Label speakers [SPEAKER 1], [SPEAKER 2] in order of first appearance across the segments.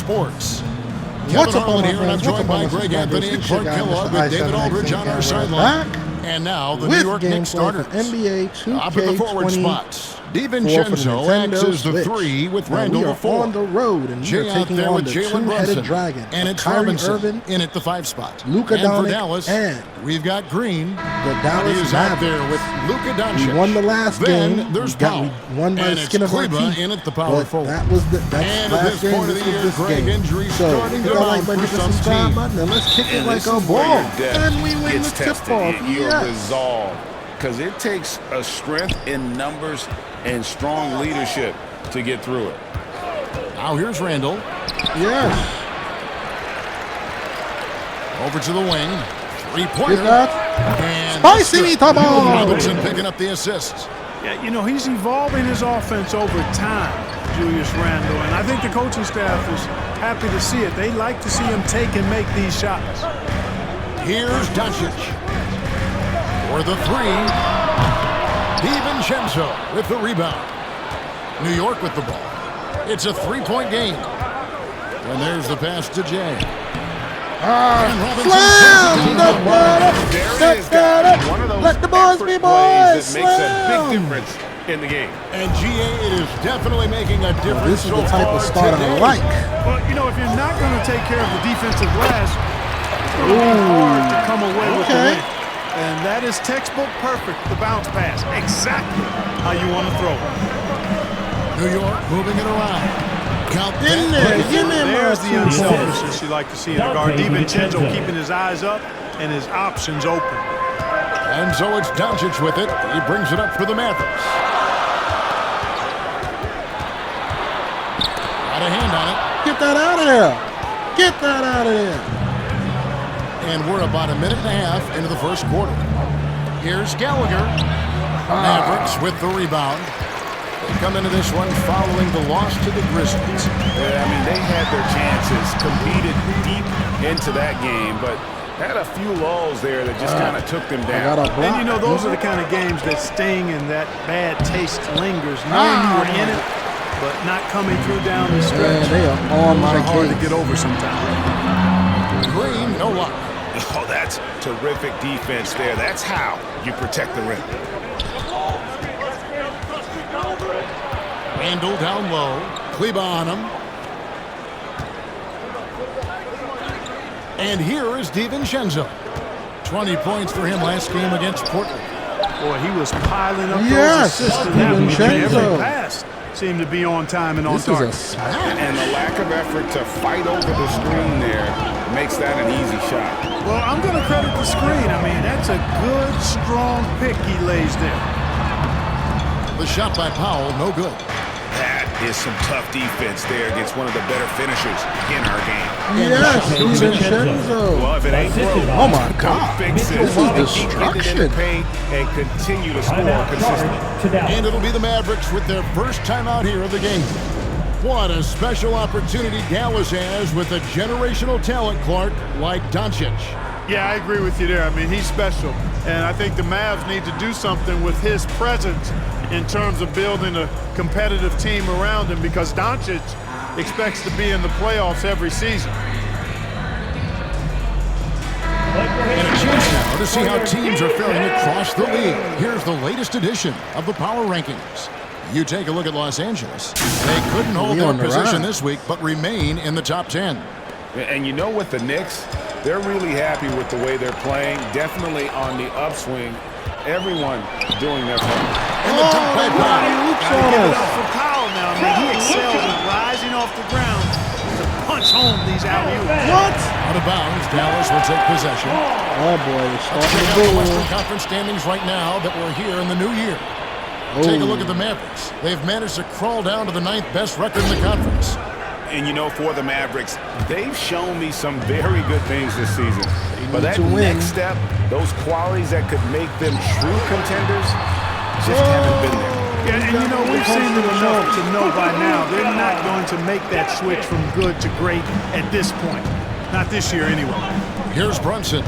[SPEAKER 1] Sports.
[SPEAKER 2] What's
[SPEAKER 1] Kevin
[SPEAKER 2] up,
[SPEAKER 1] Harlan
[SPEAKER 2] my
[SPEAKER 1] here, and I'm
[SPEAKER 2] friends?
[SPEAKER 1] joined by Greg Anthony and Clark Kellogg with David Aldridge on our sideline. And now the New York Knicks starters.
[SPEAKER 2] NBA 2K20.
[SPEAKER 1] Up at the forward spots. DiVincenzo acts as the 3 with Randle the 4.
[SPEAKER 2] On the road, and
[SPEAKER 1] Jay out there with Jalen Brunson.
[SPEAKER 2] Dragon.
[SPEAKER 1] And it's
[SPEAKER 2] Kyrie
[SPEAKER 1] Robinson
[SPEAKER 2] Irving,
[SPEAKER 1] in at the 5 spot.
[SPEAKER 2] Luka
[SPEAKER 1] and for
[SPEAKER 2] Doncic,
[SPEAKER 1] Dallas,
[SPEAKER 2] and
[SPEAKER 1] we've got Green.
[SPEAKER 2] The Dallas
[SPEAKER 1] He is out there
[SPEAKER 2] Mavericks.
[SPEAKER 1] with Luka Doncic.
[SPEAKER 2] We won the last
[SPEAKER 1] then
[SPEAKER 2] game.
[SPEAKER 1] There's Powell.
[SPEAKER 2] We won by
[SPEAKER 1] and
[SPEAKER 2] the skin of our teeth.
[SPEAKER 1] in at the power forward.
[SPEAKER 2] That was the
[SPEAKER 1] and
[SPEAKER 2] last
[SPEAKER 1] at this
[SPEAKER 2] game.
[SPEAKER 1] point of the year, Greg, injuries
[SPEAKER 2] So
[SPEAKER 1] starting to
[SPEAKER 2] hit that like
[SPEAKER 1] mount
[SPEAKER 2] button,
[SPEAKER 1] for
[SPEAKER 2] hit
[SPEAKER 1] some
[SPEAKER 2] the subscribe
[SPEAKER 1] teams.
[SPEAKER 2] button, and let's kick it like a ball. And we win the tip-off.
[SPEAKER 3] Your resolve, because it takes a strength in numbers and strong leadership to get through it.
[SPEAKER 1] Now here's Randle.
[SPEAKER 2] Yes.
[SPEAKER 1] Over to the wing. 3-pointer. And
[SPEAKER 2] Spicy meatball.
[SPEAKER 1] Robinson picking up the assists.
[SPEAKER 4] Yeah, you know, he's evolving his offense over time, Julius Randle, and I think the coaching staff is happy to see it. They like to see him take and make these shots.
[SPEAKER 1] Here's Doncic for the 3. DiVincenzo with the rebound. New York with the ball. It's a 3-point game. And there's the pass to Jay.
[SPEAKER 2] Slam! Let the boys be boys.
[SPEAKER 3] That makes a big difference in the game.
[SPEAKER 1] And GA, it is definitely making a difference.
[SPEAKER 2] This is the type of start I like.
[SPEAKER 4] Well, you know, if you're not going to take care of the defensive glass, it's going to be hard to come away with the win. And that is textbook perfect, the bounce pass. Exactly how you want to throw it.
[SPEAKER 1] New York moving it around. Count
[SPEAKER 2] in there. Give me
[SPEAKER 4] There's the unselfishness you like to see in the guard. DiVincenzo keeping his eyes up and his options open.
[SPEAKER 1] And so it's Doncic with it. He brings it up for the Mavericks. Got a hand on it.
[SPEAKER 2] Get that out of there. Get that out of there.
[SPEAKER 1] And we're about a minute and a half into the first quarter. Here's Gallagher. Mavericks with the rebound. They come into this one following the loss to the Grizzlies.
[SPEAKER 3] Yeah, I mean, they had their chances, competed deep into that game, but had a few lulls there that just kind of took them down.
[SPEAKER 4] And, you know, those are the kind of games that sting and that bad taste lingers. Knowing you were in it, but not coming through down the stretch.
[SPEAKER 2] They are on my
[SPEAKER 4] hard to get over sometimes.
[SPEAKER 1] Green, no luck.
[SPEAKER 3] Oh, that's terrific defense there. That's how you protect the rim.
[SPEAKER 1] Randle down low. Kleba on him. And here is DiVincenzo. 20 points for him last game against Portland.
[SPEAKER 4] Boy, he was piling up those assists in that one. Every pass seemed to be on time and on target.
[SPEAKER 3] And the lack of effort to fight over the screen there makes that an easy shot.
[SPEAKER 4] Well, I'm going to credit the screen. I mean, that's a good, strong pick he lays there.
[SPEAKER 1] The shot by Powell, no good.
[SPEAKER 3] That is some tough defense there against one of the better finishers in our game.
[SPEAKER 2] Yes, DiVincenzo.
[SPEAKER 3] Well, if it ain't broke,
[SPEAKER 2] oh my God,
[SPEAKER 3] fix it.
[SPEAKER 2] This is destruction.
[SPEAKER 3] And continue to score consistently.
[SPEAKER 1] And it'll be the Mavericks with their first time out here of the game. What a special opportunity Dallas has with a generational talent, Clark, like Doncic.
[SPEAKER 4] Yeah, I agree with you there. I mean, he's special. And I think the Mavs need to do something with his presence in terms of building a competitive team around him, because Doncic expects to be in the playoffs every season.
[SPEAKER 1] And a chance now to see how teams are faring across the league. Here's the latest edition of the Power Rankings. You take a look at Los Angeles. They couldn't hold their position this week, but remain in the top 10.
[SPEAKER 3] And you know, with the Knicks, they're really happy with the way they're playing. Definitely on the upswing. Everyone doing their part.
[SPEAKER 1] And the dunk by Powell.
[SPEAKER 4] Gotta give it up for Powell now. I mean, he excels at rising off the ground to punch home these alley-oops.
[SPEAKER 2] What?
[SPEAKER 1] Out of bounds, Dallas will take possession.
[SPEAKER 2] Oh boy, it's
[SPEAKER 1] Check out the Western Conference standings right now that we're here in the new year. Take a look at the Mavericks. They've managed to crawl down to the 9th best record in the conference.
[SPEAKER 3] And you know, for the Mavericks, they've shown me some very good things this season. But that next step, those qualities that could make them true contenders, just haven't been there.
[SPEAKER 4] Yeah, and you know, we've seen them enough to know by now they're not going to make that switch from good to great at this point. Not this year, anyway.
[SPEAKER 1] Here's Brunson.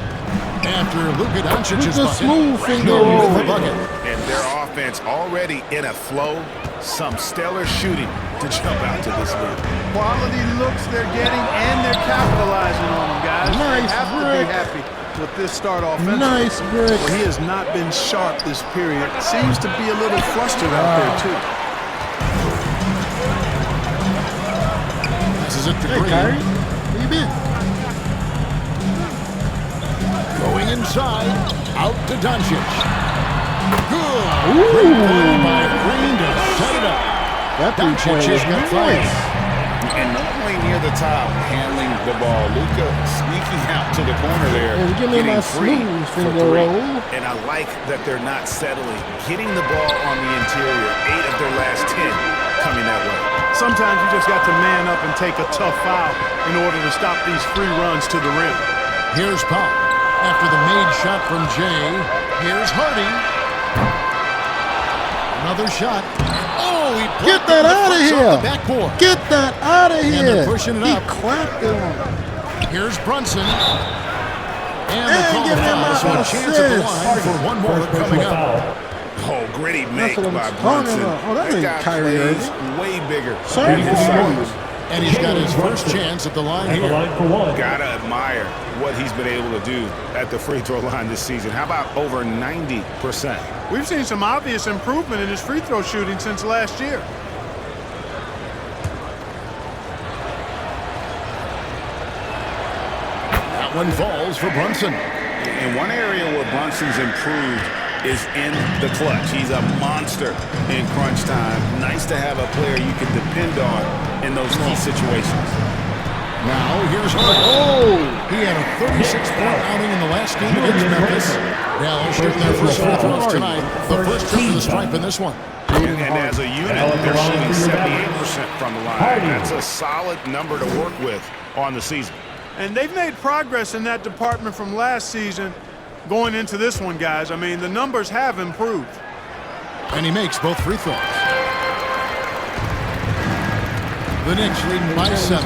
[SPEAKER 1] After Luka Doncic's bucket,
[SPEAKER 2] smooth finger
[SPEAKER 1] Randle with
[SPEAKER 2] roll.
[SPEAKER 1] the bucket.
[SPEAKER 3] And their offense already in a flow. Some stellar shooting to jump out to this lead.
[SPEAKER 4] Quality looks they're getting, and they're capitalizing on them, guys.
[SPEAKER 2] Nice
[SPEAKER 4] they have to
[SPEAKER 2] break.
[SPEAKER 4] be happy with this start offensively.
[SPEAKER 2] Nice break.
[SPEAKER 4] Well, he has not been sharp this period. Seems to be a little flustered out there, too.
[SPEAKER 1] This is it to
[SPEAKER 2] Hey,
[SPEAKER 1] Green.
[SPEAKER 2] Kyrie. Where you been?
[SPEAKER 1] Going inside, out to Doncic. Good. Great play by Green to set it up.
[SPEAKER 2] That
[SPEAKER 1] Doncic has got five.
[SPEAKER 3] And not only near the top, handling the ball. Luka sneaking out to the corner there.
[SPEAKER 2] And give me
[SPEAKER 3] getting
[SPEAKER 2] my
[SPEAKER 3] free
[SPEAKER 2] smooth
[SPEAKER 3] for
[SPEAKER 2] finger
[SPEAKER 3] three.
[SPEAKER 2] roll.
[SPEAKER 3] And I like that they're not settling. Getting the ball on the interior. 8 of their last 10 coming that way.
[SPEAKER 4] Sometimes you just got to man up and take a tough foul in order to stop these free runs to the rim.
[SPEAKER 1] Here's Powell. After the made shot from Jay, here's Hardy. Another shot. Oh, he
[SPEAKER 2] Get that out of here.
[SPEAKER 1] the backboard.
[SPEAKER 2] Get that out of here.
[SPEAKER 1] And they're pushing it
[SPEAKER 2] he
[SPEAKER 1] up.
[SPEAKER 2] clapped it on.
[SPEAKER 1] Here's Brunson. And
[SPEAKER 2] Hey,
[SPEAKER 1] the call
[SPEAKER 2] give me
[SPEAKER 1] foul.
[SPEAKER 2] my
[SPEAKER 1] So a chance at the
[SPEAKER 2] assist.
[SPEAKER 1] line for one more coming up.
[SPEAKER 3] Oh, gritty make
[SPEAKER 2] what I'm
[SPEAKER 3] by
[SPEAKER 2] talking
[SPEAKER 3] Brunson.
[SPEAKER 2] about. Oh, that
[SPEAKER 3] that
[SPEAKER 2] ain't
[SPEAKER 3] guy
[SPEAKER 2] Kyrie
[SPEAKER 3] plays
[SPEAKER 2] Irving.
[SPEAKER 3] way bigger
[SPEAKER 2] Sorry
[SPEAKER 3] than his
[SPEAKER 2] for
[SPEAKER 3] size.
[SPEAKER 2] you.
[SPEAKER 1] And he's got his first chance at the line here.
[SPEAKER 3] Gotta admire what he's been able to do at the free throw line this season. How about over 90%?
[SPEAKER 4] We've seen some obvious improvement in his free throw shooting since last year.
[SPEAKER 1] That one falls for Brunson.
[SPEAKER 3] And one area where Brunson's improved is in the clutch. He's a monster in crunch time. Nice to have a player you can depend on in those key situations.
[SPEAKER 1] Now, here's Hardy. Oh! He had a 36-point outing in the last game against Memphis. Dallas shooting their first free throws tonight. The first trip to the stripe in this one.
[SPEAKER 3] And as a unit, they're shooting 78% from the line. That's a solid number to work with on the season.
[SPEAKER 4] And they've made progress in that department from last season going into this one, guys. I mean, the numbers have improved.
[SPEAKER 1] And he makes both free throws. The Knicks leading by 7.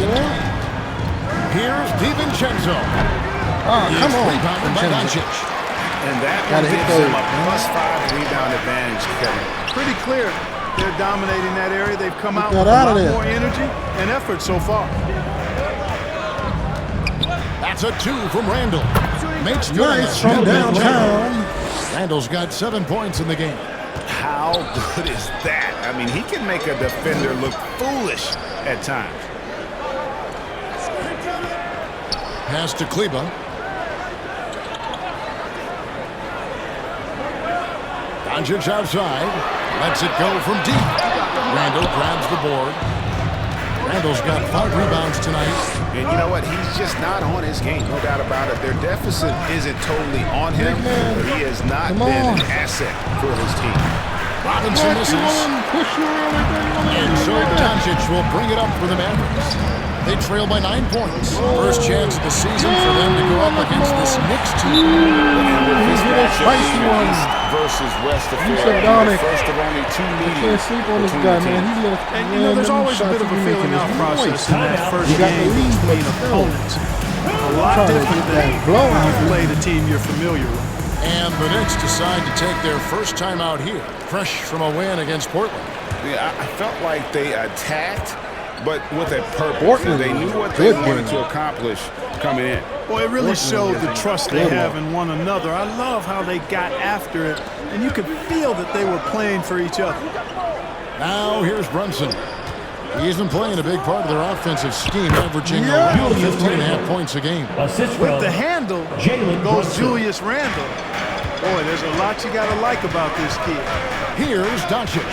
[SPEAKER 1] Here's divincenzo.
[SPEAKER 2] Oh, come on.
[SPEAKER 1] Rebounded by Doncic.
[SPEAKER 3] And that
[SPEAKER 2] Gotta
[SPEAKER 3] one
[SPEAKER 2] hit
[SPEAKER 3] gives them
[SPEAKER 2] those,
[SPEAKER 3] a +5 rebound advantage, Kevin.
[SPEAKER 4] Pretty clear they're dominating that area. They've come out
[SPEAKER 2] that
[SPEAKER 4] with a
[SPEAKER 2] out of
[SPEAKER 4] lot
[SPEAKER 2] there.
[SPEAKER 4] more energy and effort so far.
[SPEAKER 1] That's a 2 from Randle. Makes good on
[SPEAKER 2] Nice
[SPEAKER 1] that
[SPEAKER 2] from
[SPEAKER 1] shot.
[SPEAKER 2] downtown.
[SPEAKER 1] Randle's got 7 points in the game.
[SPEAKER 3] How good is that? I mean, he can make a defender look foolish at times.
[SPEAKER 1] Pass to Kleba. Doncic outside. Lets it go from deep. Randle grabs the board. Randle's got 5 rebounds tonight.
[SPEAKER 3] And you know what? He's just not on his game, no doubt about it. Their deficit isn't totally on him, but he has not been an asset for his team.
[SPEAKER 1] Robinson misses.
[SPEAKER 2] Push you around like that.
[SPEAKER 1] And so Doncic will bring it up for the Mavericks. They trail by 9 points. First chance of the season for them to go up against this Knicks team.
[SPEAKER 3] And with this matchup
[SPEAKER 2] spicy
[SPEAKER 3] being
[SPEAKER 2] one.
[SPEAKER 3] East versus West
[SPEAKER 2] You
[SPEAKER 3] affair,
[SPEAKER 2] said Dominic.
[SPEAKER 3] the first of only 2
[SPEAKER 2] Can't
[SPEAKER 3] meetings
[SPEAKER 2] sleep on this
[SPEAKER 3] between
[SPEAKER 2] guy,
[SPEAKER 3] the
[SPEAKER 2] man.
[SPEAKER 3] teams.
[SPEAKER 2] He left
[SPEAKER 4] And, you know, there's always a bit of a feeling out process in that first
[SPEAKER 2] You got the
[SPEAKER 4] game
[SPEAKER 2] lead,
[SPEAKER 4] between
[SPEAKER 2] but still.
[SPEAKER 4] opponents. A lot
[SPEAKER 2] Trying to
[SPEAKER 4] different
[SPEAKER 2] get that
[SPEAKER 4] than
[SPEAKER 2] blowout.
[SPEAKER 4] when you play the team you're familiar with.
[SPEAKER 1] And the Knicks decide to take their first time out here, fresh from a win against Portland.
[SPEAKER 3] Yeah, I felt like they attacked, but with a purpose.
[SPEAKER 2] Portland
[SPEAKER 3] They knew what they
[SPEAKER 2] good
[SPEAKER 3] wanted
[SPEAKER 2] game.
[SPEAKER 3] to accomplish coming in.
[SPEAKER 4] Well, it really showed the trust they
[SPEAKER 2] Good
[SPEAKER 4] have
[SPEAKER 2] one.
[SPEAKER 4] in one another. I love how they got after it, and you could feel that they were playing for each other.
[SPEAKER 1] Now here's Brunson. He's been playing a big part of their offensive scheme, averaging around 15.5 points a game.
[SPEAKER 4] With the handle
[SPEAKER 5] Jalen
[SPEAKER 4] goes
[SPEAKER 5] Brunson.
[SPEAKER 4] Julius Randle. Boy, there's a lot you got to like about this kid.
[SPEAKER 1] Here's Doncic.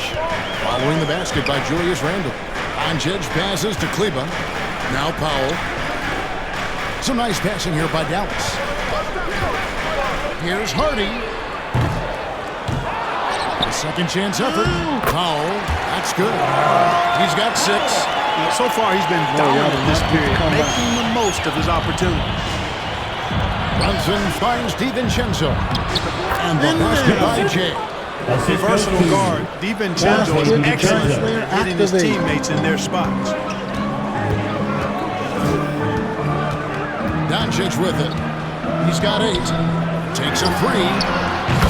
[SPEAKER 1] Following the basket by Julius Randle. Doncic passes to Kleba. Now Powell. Some nice passing here by Dallas. Here's Hardy. A second chance effort. Powell. That's good. He's got 6.
[SPEAKER 4] So far, he's been dominant this period, making the most of his opportunities.
[SPEAKER 1] Brunson finds divincenzo. And the basket by Jay.
[SPEAKER 4] Versatile guard, divincenzo is
[SPEAKER 2] Basket
[SPEAKER 4] excellent
[SPEAKER 2] player
[SPEAKER 4] at getting his
[SPEAKER 2] activated.
[SPEAKER 4] teammates in their spots.
[SPEAKER 1] Doncic with it. He's got 8. Takes a 3.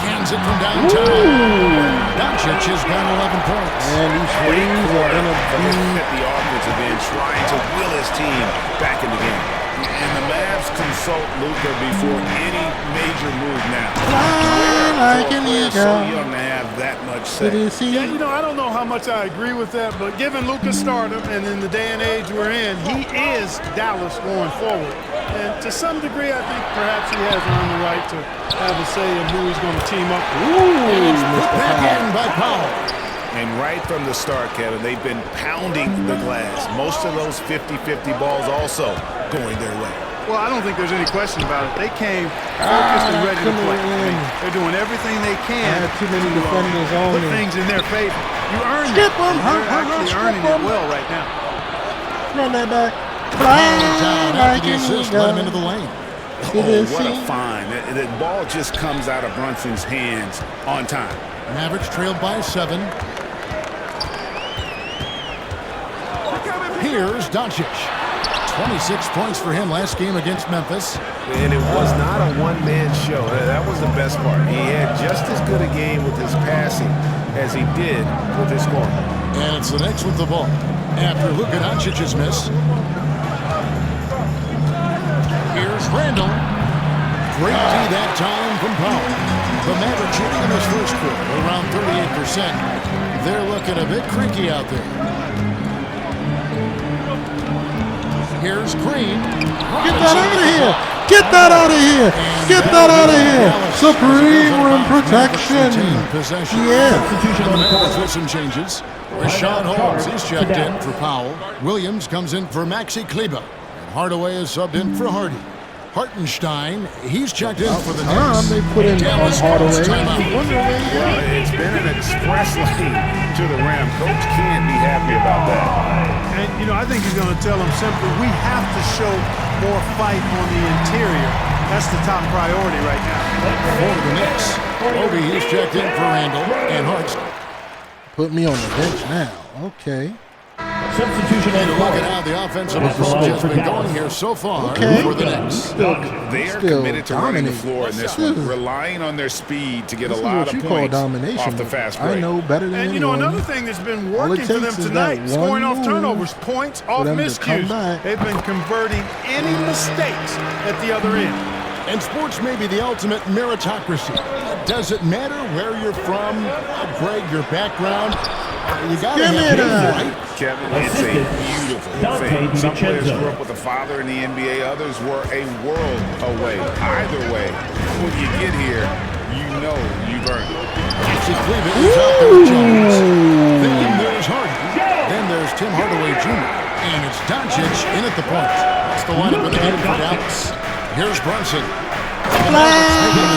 [SPEAKER 1] Hands it from downtown. Doncic has got 11 points.
[SPEAKER 2] And these threes are going to be...
[SPEAKER 3] The offensive end trying to will his team back in the game. And the Mavs consult Luka before any major move now.
[SPEAKER 2] Fly like an eagle.
[SPEAKER 3] So young to have that much say.
[SPEAKER 4] Yeah, you know, I don't know how much I agree with that, but given Luka's stardom and in the day and age we're in, he is Dallas going forward. And to some degree, I think perhaps he has earned the right to have a say in who he's going to team up with.
[SPEAKER 1] It's put back in by Powell.
[SPEAKER 3] And right from the start, Kevin, they've been pounding the glass. Most of those 50-50 balls also going their way.
[SPEAKER 4] Well, I don't think there's any question about it. They came focused and ready to play. They're doing everything they can
[SPEAKER 2] too many defenders on
[SPEAKER 4] put things in their favor. You earned it.
[SPEAKER 2] Skip them.
[SPEAKER 4] They're actually earning it well right now.
[SPEAKER 2] Run that back. Fly like an
[SPEAKER 1] Assist
[SPEAKER 2] eagle.
[SPEAKER 1] let him into the lane.
[SPEAKER 3] Oh, what a find. The ball just comes out of Brunson's hands on time.
[SPEAKER 1] Mavericks trailed by 7. Here's Doncic. 26 points for him last game against Memphis.
[SPEAKER 3] And it was not a one-man show. That was the best part. He had just as good a game with his passing as he did with his scoring.
[SPEAKER 1] And it's the Knicks with the ball after Luka Doncic's miss. Here's Randle. Great D that time from Powell. The Mavericks shooting in this first quarter around 38%. They're looking a bit creaky out there. Here's Green.
[SPEAKER 2] Get that out of here! Get that out of here! Get that out of here! Supreme rim protection! Yeah.
[SPEAKER 1] The Mavericks with some changes. Rashawn Holmes is checked in for Powell. Williams comes in for Maxi Kleber. And Hardaway is subbed in for Hardy. Hartenstein, he's checked in for the Knicks.
[SPEAKER 2] They put in
[SPEAKER 1] Dallas
[SPEAKER 2] Hardaway.
[SPEAKER 3] Well, it's been an express lane to the rim. Coach can't be happy about that.
[SPEAKER 4] And, you know, I think he's going to tell them simply, we have to show more fight on the interior. That's the top priority right now.
[SPEAKER 1] For the Knicks, Obi, he's checked in for Randle and Hartz.
[SPEAKER 2] Put me on the bench now. Okay.
[SPEAKER 5] Substitution
[SPEAKER 1] And
[SPEAKER 5] and
[SPEAKER 1] look at how the offensive approach has been going here so far for the Knicks.
[SPEAKER 3] They are committed to running the floor in this one, relying on their speed to get a lot of points off the fast break.
[SPEAKER 2] I know better than
[SPEAKER 4] And, you know,
[SPEAKER 2] anyone.
[SPEAKER 4] another thing that's been working for them
[SPEAKER 2] takes is
[SPEAKER 4] tonight,
[SPEAKER 2] that
[SPEAKER 4] scoring
[SPEAKER 2] one
[SPEAKER 4] off turnovers, points off
[SPEAKER 2] them to come
[SPEAKER 4] miscues.
[SPEAKER 2] back.
[SPEAKER 4] They've been converting any mistakes at the other end.
[SPEAKER 1] And sports may be the ultimate meritocracy. Does it matter where you're from, Greg, your background? You got to have him, right?
[SPEAKER 3] Kevin, it's a beautiful thing. Some players grew up with a father in the NBA. Others were a world away. Either way, when you get here, you know you've earned it.
[SPEAKER 1] Maxi Kleber is out there with Jones. Then there's Hardy. Then there's Tim Hardaway Jr. And it's Doncic in at the point. That's the lineup in the game for Dallas. Here's Brunson.
[SPEAKER 2] Fly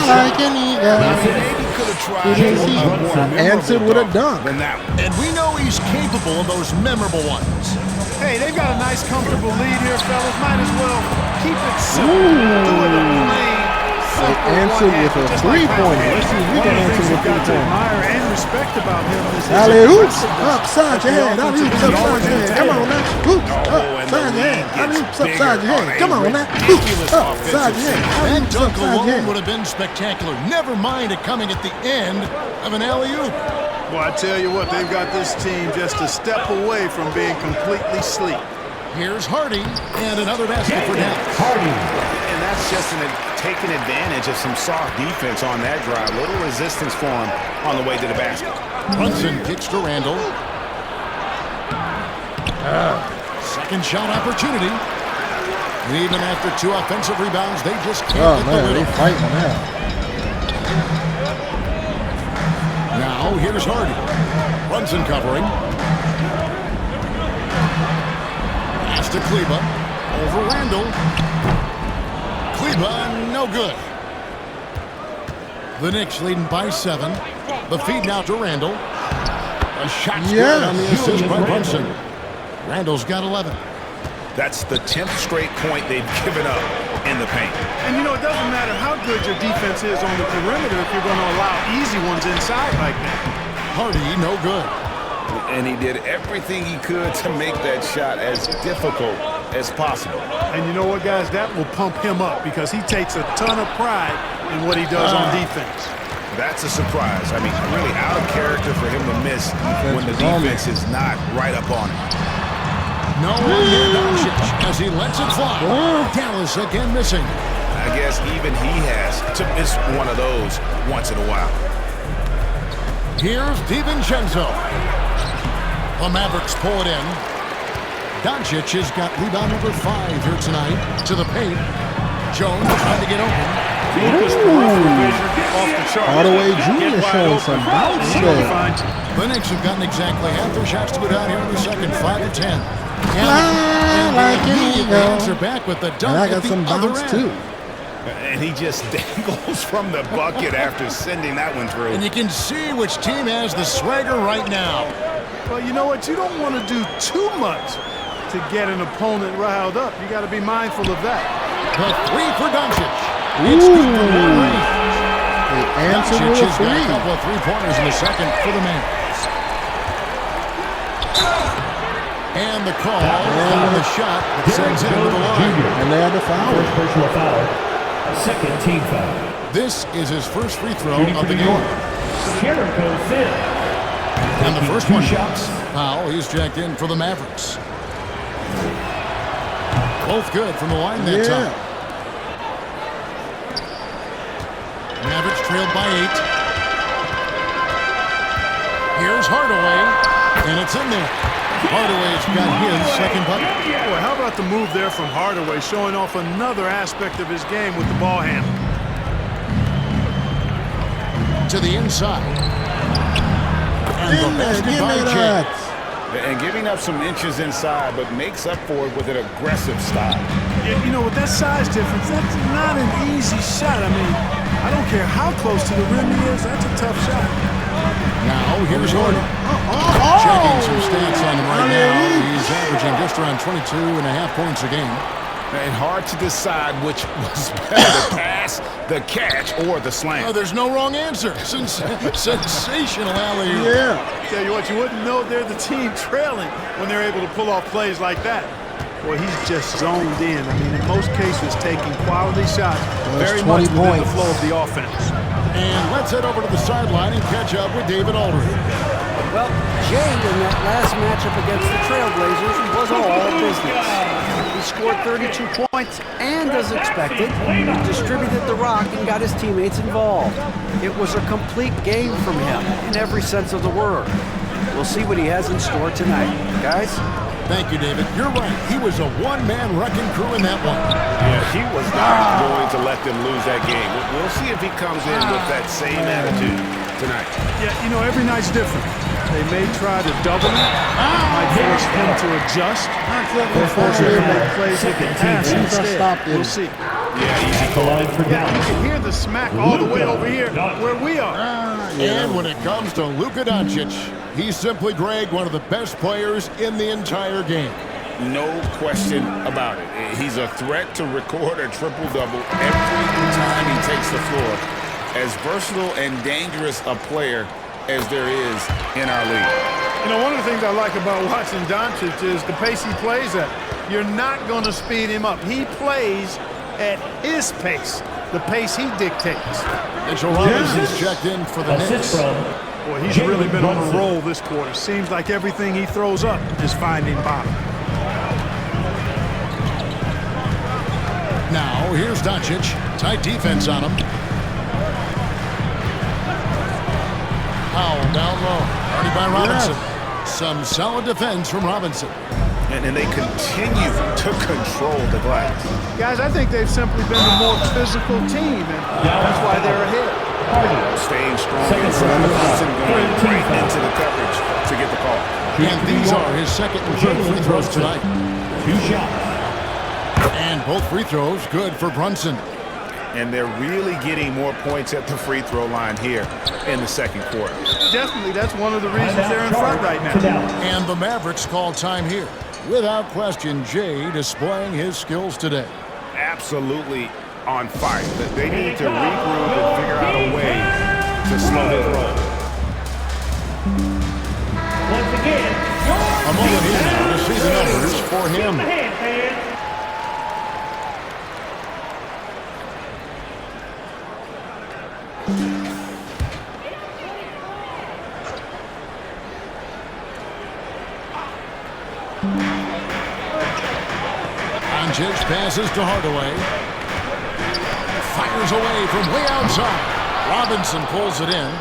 [SPEAKER 2] like an eagle.
[SPEAKER 3] Maybe could have tried
[SPEAKER 2] Answered with a dunk.
[SPEAKER 3] than that one.
[SPEAKER 1] And we know he's capable of those memorable ones.
[SPEAKER 4] Hey, they've got a nice, comfortable lead here, fellas. Might as well keep it simple. Do it in the lane.
[SPEAKER 2] They answered with a three-pointer. Let's see if we can answer with a
[SPEAKER 4] got to
[SPEAKER 2] three-pointer.
[SPEAKER 4] admire and respect about him is his
[SPEAKER 2] Alley hoops
[SPEAKER 4] aggressiveness.
[SPEAKER 2] upside your head. Alley hoops upside your head. Come on now. Hoops upside your head. Alley hoops upside your head. Come on now. Hoops upside your head. Alley
[SPEAKER 1] That
[SPEAKER 2] hoops
[SPEAKER 1] dunk
[SPEAKER 2] upside your
[SPEAKER 1] alone
[SPEAKER 2] head.
[SPEAKER 1] would have been spectacular. Never mind it coming at the end of an alley-oop.
[SPEAKER 4] Well, I tell you what, they've got this team just a step away from being completely sleep.
[SPEAKER 1] Here's Hardy and another basket for Dallas.
[SPEAKER 3] And that's just taking advantage of some soft defense on that drive. Little resistance for him on the way to the basket.
[SPEAKER 1] Brunson kicks to Randle. Second shot opportunity. And even after 2 offensive rebounds, they just can't
[SPEAKER 2] Oh
[SPEAKER 1] get the
[SPEAKER 2] man,
[SPEAKER 1] lid
[SPEAKER 2] they
[SPEAKER 1] on.
[SPEAKER 2] fighting now.
[SPEAKER 1] Now here's Hardy. Brunson covering. Pass to Kleber. Over Randle. Kleber, no good. The Knicks leading by 7. The feed now to Randle. A shot scored on the assist by Brunson. Randle's got 11.
[SPEAKER 3] That's the 10th straight point they've given up in the paint.
[SPEAKER 4] And, you know, it doesn't matter how good your defense is on the perimeter if you're going to allow easy ones inside like that.
[SPEAKER 1] Hardy, no good.
[SPEAKER 3] And he did everything he could to make that shot as difficult as possible.
[SPEAKER 4] And you know what, guys? That will pump him up because he takes a ton of pride in what he does on defense.
[SPEAKER 3] That's a surprise. I mean, really out of character for him to miss when the defense is not right up on him.
[SPEAKER 1] No one near Doncic as he lets it fly. Dallas again missing.
[SPEAKER 3] I guess even he has to miss one of those once in a while.
[SPEAKER 1] Here's DiVincenzo. The Mavericks pull it in. Doncic has got rebound number 5 here tonight. To the paint. Jones trying to get open.
[SPEAKER 2] Hardaway Jr. showing some bounce there.
[SPEAKER 1] The Knicks have gotten exactly half their shots to go down here in the second, 5 of 10.
[SPEAKER 2] And like
[SPEAKER 1] the answer back with the dunk.
[SPEAKER 2] And I got some bounce too.
[SPEAKER 3] And he just dangles from the bucket after sending that one through.
[SPEAKER 1] And you can see which team has the swagger right now.
[SPEAKER 4] Well, you know what? You don't want to do too much to get an opponent riled up. You got to be mindful of that.
[SPEAKER 1] The 3 for Doncic. It's good for long range.
[SPEAKER 2] The answer
[SPEAKER 1] Doncic
[SPEAKER 2] was
[SPEAKER 1] has got a couple of three-pointers in the second for the Mavericks. And the call on the shot that sends him to the line.
[SPEAKER 2] And they had the foul.
[SPEAKER 5] First personal foul. Second team foul.
[SPEAKER 1] This is his first free throw of the game.
[SPEAKER 5] Jericho Finn.
[SPEAKER 1] And the first one shots. Foul. He's jacked in for the Mavericks. Both good from the line that time. Mavericks trailed by 8. Here's Hardaway. And it's in there. Hardaway's got his second bucket.
[SPEAKER 4] Boy, how about the move there from Hardaway, showing off another aspect of his game with the ball handle.
[SPEAKER 1] To the inside. And the basket by James.
[SPEAKER 3] And giving up some inches inside, but makes up for it with an aggressive style.
[SPEAKER 4] Yeah, you know, with that size difference, that's not an easy shot. I mean, I don't care how close to the rim he is, that's a tough shot.
[SPEAKER 1] Now, here's Jordan. Checking some stats on him right now. He's averaging just around 22.5 points a game.
[SPEAKER 3] And hard to decide which was better, the pass, the catch, or the slam.
[SPEAKER 1] Oh, there's no wrong answer. Sensational alley-oop.
[SPEAKER 4] Yeah. Tell you what, you wouldn't know they're the team trailing when they're able to pull off plays like that. Boy, he's just zoned in. I mean, in most cases, taking quality shots very much within the flow of the offense.
[SPEAKER 1] And let's head over to the sideline and catch up with David Aldridge.
[SPEAKER 6] Well, Jay in that last matchup against the Trailblazers was all business. He scored 32 points and, as expected, distributed the rock and got his teammates involved. It was a complete game from him in every sense of the word. We'll see what he has in store tonight. Guys?
[SPEAKER 1] Thank you, David. You're right. He was a one-man wrecking crew in that one.
[SPEAKER 3] Yeah, he was not going to let them lose that game. We'll see if he comes in with that same attitude tonight.
[SPEAKER 4] Yeah, you know, every night's different. They may try to double him. Might force him to adjust. Or force him to make plays with the pass instead. We'll see.
[SPEAKER 3] Yeah, easy call.
[SPEAKER 4] Yeah, you can hear the smack all the way over here where we are.
[SPEAKER 1] And when it comes to Luka Doncic, he's simply, Greg, one of the best players in the entire game.
[SPEAKER 3] No question about it. He's a threat to record a triple-double every time he takes the floor. As versatile and dangerous a player as there is in our league.
[SPEAKER 4] You know, one of the things I like about watching Doncic is the pace he plays at. You're not going to speed him up. He plays at his pace, the pace he dictates.
[SPEAKER 1] Mitchell Robinson's checked in for the Knicks.
[SPEAKER 4] Boy, he's really been on a roll this quarter. Seems like everything he throws up is finding bottom.
[SPEAKER 1] Now, here's Doncic. Tight defense on him. Powell down low. Already by Robinson. Some solid defense from Robinson.
[SPEAKER 3] And they continue to control the glass.
[SPEAKER 4] Guys, I think they've simply been the more physical team, and that's why they're ahead.
[SPEAKER 3] Staying strong in front of Brunson, going right into the coverage to get the call.
[SPEAKER 1] And these are his second and third free throws tonight.
[SPEAKER 5] 2 shots.
[SPEAKER 1] And both free throws good for Brunson.
[SPEAKER 3] And they're really getting more points at the free throw line here in the second quarter.
[SPEAKER 4] Definitely, that's one of the reasons they're in front right now.
[SPEAKER 1] And the Mavericks call time here. Without question, Jay displaying his skills today.
[SPEAKER 3] Absolutely on fire. They need to regroup and figure out a way to slow his roll.
[SPEAKER 5] Once again,
[SPEAKER 1] A moment here now to see the numbers for him. Doncic passes to Hardaway. Fires away from way outside. Robinson pulls it in.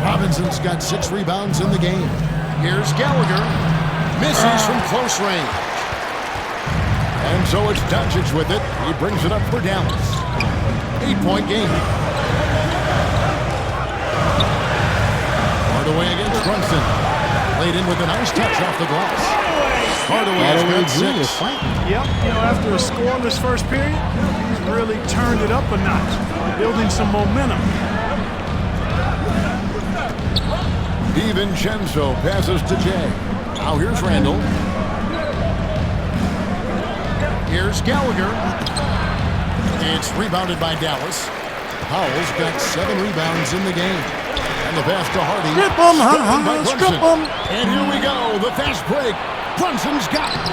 [SPEAKER 1] Robinson's got 6 rebounds in the game. Here's Gallagher. Misses from close range. And so it's Doncic with it. He brings it up for Dallas. 8-point game. Hardaway against Brunson. Laid in with a nice touch off the glass. Hardaway's got 6.
[SPEAKER 4] Yep, after a scoreless first period, he's really turned it up a notch, building some momentum.
[SPEAKER 1] Divincenzo passes to Jay. Now here's Randle. Here's Gallagher. It's rebounded by Dallas. Powell's got 7 rebounds in the game. And the pass to Hardy.
[SPEAKER 2] Strip him.
[SPEAKER 1] And here we go. The fast break. Brunson's got it.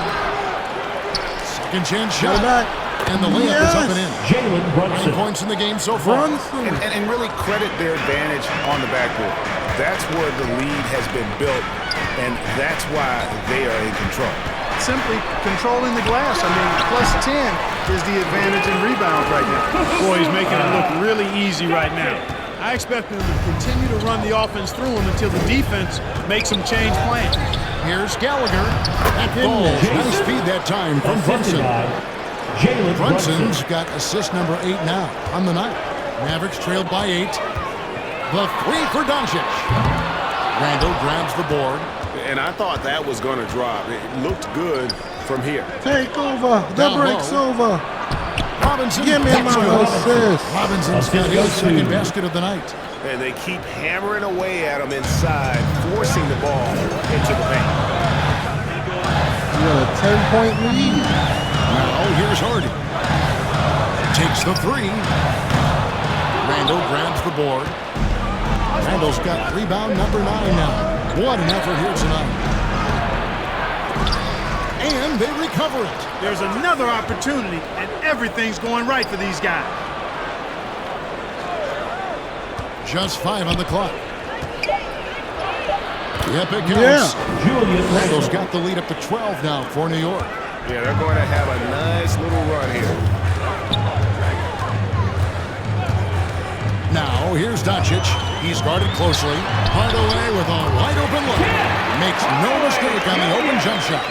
[SPEAKER 1] Second chance shot. And the layup is up and in.
[SPEAKER 5] Jalen Brunson.
[SPEAKER 1] 9 points in the game so far.
[SPEAKER 3] And really credit their advantage on the backboard. That's where the lead has been built, and that's why they are in control.
[SPEAKER 4] Simply controlling the glass. I mean, plus 10 is the advantage in rebounds right now. Boy, he's making it look really easy right now. I expect them to continue to run the offense through him until the defense makes him change plans.
[SPEAKER 1] Here's Gallagher. That ball. Nice speed that time from Brunson. Brunson's got assist number 8 now on the night. Mavericks trailed by 8. The 3 for Doncic. Randle grabs the board.
[SPEAKER 3] And I thought that was going to drop. It looked good from here.
[SPEAKER 2] Take over. The break's over.
[SPEAKER 1] Robinson.
[SPEAKER 2] Give me my assist.
[SPEAKER 1] Robinson's got his second basket of the night.
[SPEAKER 3] And they keep hammering away at him inside, forcing the ball into the paint.
[SPEAKER 2] You got a 10-point lead.
[SPEAKER 1] Now here's Hardy. Takes the 3. Randle grabs the board. Randle's got rebound number 9 now. What an effort here tonight. And they recover it.
[SPEAKER 4] There's another opportunity, and everything's going right for these guys.
[SPEAKER 1] Just 5 on the clock. Yep, it goes.
[SPEAKER 5] Julius
[SPEAKER 1] Randle's got the lead up to 12 now for New York.
[SPEAKER 3] Yeah, they're going to have a nice little run here.
[SPEAKER 1] Now, here's Doncic. He's guarded closely. Hardaway with a wide-open look. Makes no mistake on the open jump shot.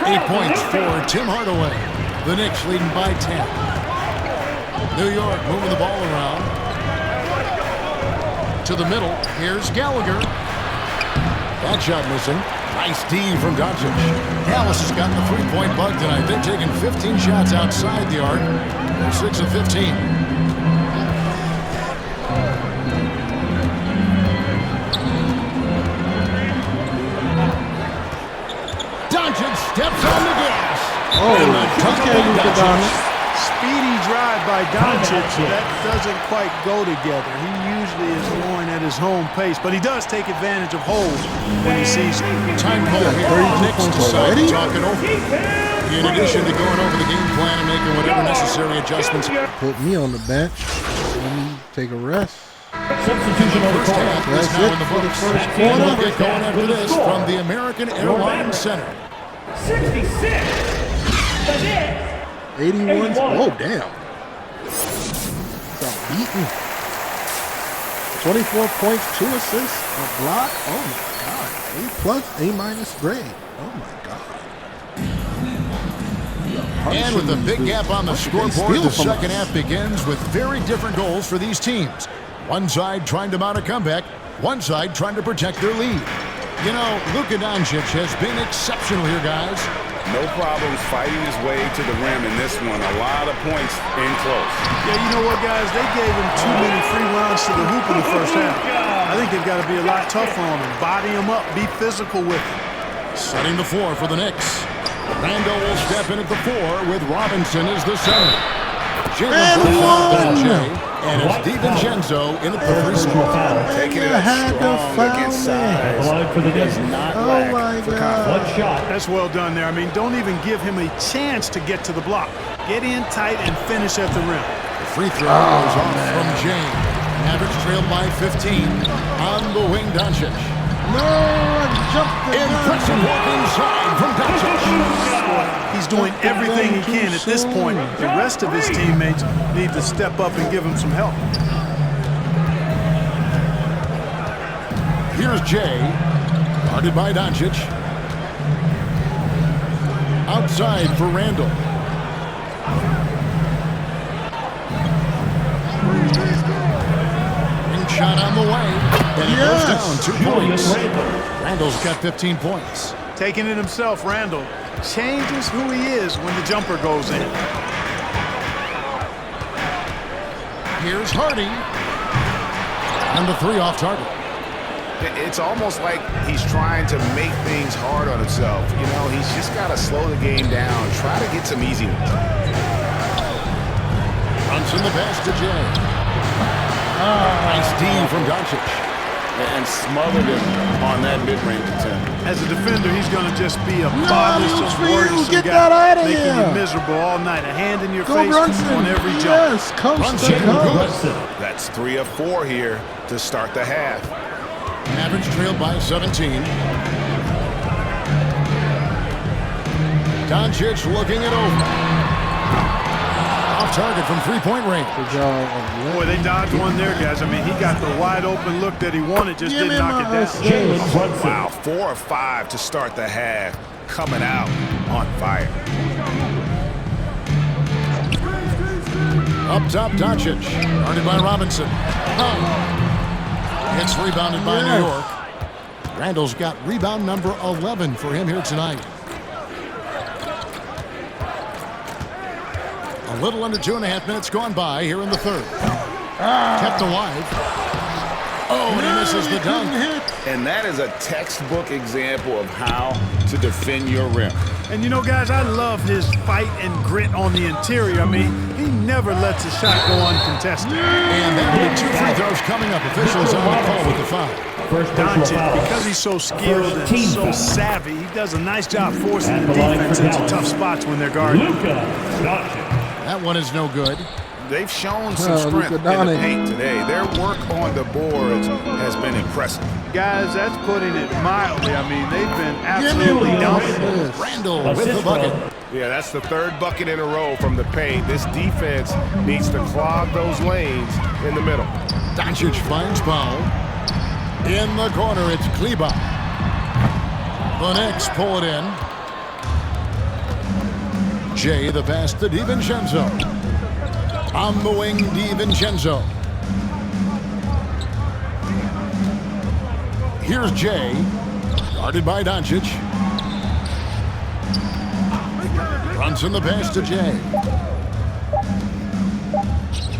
[SPEAKER 1] 8 points for Tim Hardaway. The Knicks leading by 10. New York moving the ball around. To the middle. Here's Gallagher. That shot missing. Nice D from Doncic. Dallas has gotten the 3-point bug tonight. They're taking 15 shots outside the arc. They're 6 of 15. Doncic steps on the gas.
[SPEAKER 2] Oh, Luka Doncic.
[SPEAKER 4] Speedy drive by Doncic. That doesn't quite go together. He usually is going at his home pace, but he does take advantage of holes when he sees it.
[SPEAKER 1] Time call here. Knicks decide to talk it over. In addition to going over the game plan and making whatever necessary adjustments.
[SPEAKER 2] Put me on the bench. Let me take a rest.
[SPEAKER 5] Substitution on the
[SPEAKER 1] First half
[SPEAKER 5] court.
[SPEAKER 1] is now in the books. We'll get going after this from the American Airlines Center.
[SPEAKER 5] 66. The Knicks.
[SPEAKER 2] 81. Oh, damn. Got beaten. 24 points, 2 assists, a block. Oh, my God. A+ A- grade. Oh, my God.
[SPEAKER 1] And with a big gap on the scoreboard, the second half begins with very different goals for these teams. One side trying to mount a comeback, one side trying to protect their lead. You know, Luka Doncic has been exceptional here, guys.
[SPEAKER 3] No problems fighting his way to the rim in this one. A lot of points in close.
[SPEAKER 4] Yeah, you know what, guys? They gave him too many free runs to the hoop in the first half. I think they've got to be a lot tougher on him. Body him up. Be physical with him.
[SPEAKER 1] Setting the floor for the Knicks. Randle will step in at the 4 with Robinson as the center. Jalen and it's DiVincenzo in at the 3 spot.
[SPEAKER 3] Taking it up strong against size.
[SPEAKER 5] For the Knicks.
[SPEAKER 2] Oh, my God.
[SPEAKER 5] One shot.
[SPEAKER 4] That's well done there. I mean, don't even give him a chance to get to the block. Get in tight and finish at the rim.
[SPEAKER 1] The free throw is off from James. Mavericks trailed by 15 on the wing, Doncic.
[SPEAKER 2] No, jumped the
[SPEAKER 1] Impressive work inside from Doncic.
[SPEAKER 4] He's doing everything he can at this point. The rest of his teammates need to step up and give him some help.
[SPEAKER 1] Here's Jay, guarded by Doncic. Outside for Randle. Ring shot on the way. And he goes down 2 points. Randle's got 15 points.
[SPEAKER 4] Taking it himself, Randle changes who he is when the jumper goes in.
[SPEAKER 1] Here's Hardy. And the 3 off target.
[SPEAKER 3] It's almost like he's trying to make things hard on himself. You know, he's just got to slow the game down, try to get some easy ones.
[SPEAKER 1] Brunson the pass to Jay. Nice D from Doncic.
[SPEAKER 3] And smothered him on that mid-range attempt.
[SPEAKER 4] As a defender, he's going to just be a
[SPEAKER 2] No,
[SPEAKER 4] bothersome,
[SPEAKER 2] it's for you.
[SPEAKER 4] worrisome
[SPEAKER 2] Get
[SPEAKER 4] guy,
[SPEAKER 2] that out of
[SPEAKER 4] making
[SPEAKER 2] here.
[SPEAKER 4] you miserable all night. A hand in your
[SPEAKER 2] Go
[SPEAKER 4] face
[SPEAKER 2] Brunson.
[SPEAKER 4] on every jump.
[SPEAKER 2] Yes, coast
[SPEAKER 1] Brunson
[SPEAKER 2] to coast.
[SPEAKER 5] Brunson.
[SPEAKER 3] That's 3 of 4 here to start the half.
[SPEAKER 1] Mavericks trailed by 17. Doncic looking it over. Off target from 3-point range.
[SPEAKER 2] Good job.
[SPEAKER 4] Boy, they dodged one there, guys. I mean, he got the wide open look that he wanted, just
[SPEAKER 2] Give
[SPEAKER 4] didn't
[SPEAKER 2] me
[SPEAKER 4] knock
[SPEAKER 2] my
[SPEAKER 4] it
[SPEAKER 2] assist.
[SPEAKER 4] down.
[SPEAKER 5] Jalen Brunson.
[SPEAKER 3] Wow, 4 of 5 to start the half. Coming out on fire.
[SPEAKER 1] Up top, Doncic. Guarded by Robinson. It's rebounded by New York. Randle's got rebound number 11 for him here tonight. A little under 2.5 minutes gone by here in the third. Kept alive. Oh, and he misses the dunk.
[SPEAKER 3] And that is a textbook example of how to defend your rim.
[SPEAKER 4] And you know, guys, I love his fight and grit on the interior. I mean, he never lets a shot go uncontested.
[SPEAKER 1] And that'll be 2 free throws coming up. Officials on the call with the foul.
[SPEAKER 5] First personal
[SPEAKER 4] Doncic,
[SPEAKER 5] foul.
[SPEAKER 4] because he's so skilled and
[SPEAKER 5] Team
[SPEAKER 4] so
[SPEAKER 5] foul.
[SPEAKER 4] savvy, he does a nice job forcing
[SPEAKER 5] At
[SPEAKER 4] the
[SPEAKER 5] the line
[SPEAKER 4] defense
[SPEAKER 5] for
[SPEAKER 4] into
[SPEAKER 5] Dallas.
[SPEAKER 4] tough spots when they're guarding.
[SPEAKER 5] Luka Doncic.
[SPEAKER 1] That one is no good.
[SPEAKER 3] They've shown some
[SPEAKER 2] Luka
[SPEAKER 3] strength in the
[SPEAKER 2] Doncic.
[SPEAKER 3] paint today. Their work on the boards has been impressive.
[SPEAKER 4] Guys, that's putting it mildly. I mean, they've been absolutely dominant.
[SPEAKER 1] Randle with the
[SPEAKER 5] Assist
[SPEAKER 1] bucket.
[SPEAKER 5] from
[SPEAKER 3] Yeah, that's the 3rd bucket in a row from the paint. This defense needs to clog those lanes in the middle.
[SPEAKER 1] Doncic finds Powell. In the corner, it's Kleba. The Knicks pull it in. Jay, the pass to DiVincenzo. On the wing, DiVincenzo. Here's Jay, guarded by Doncic. Brunson the pass to Jay.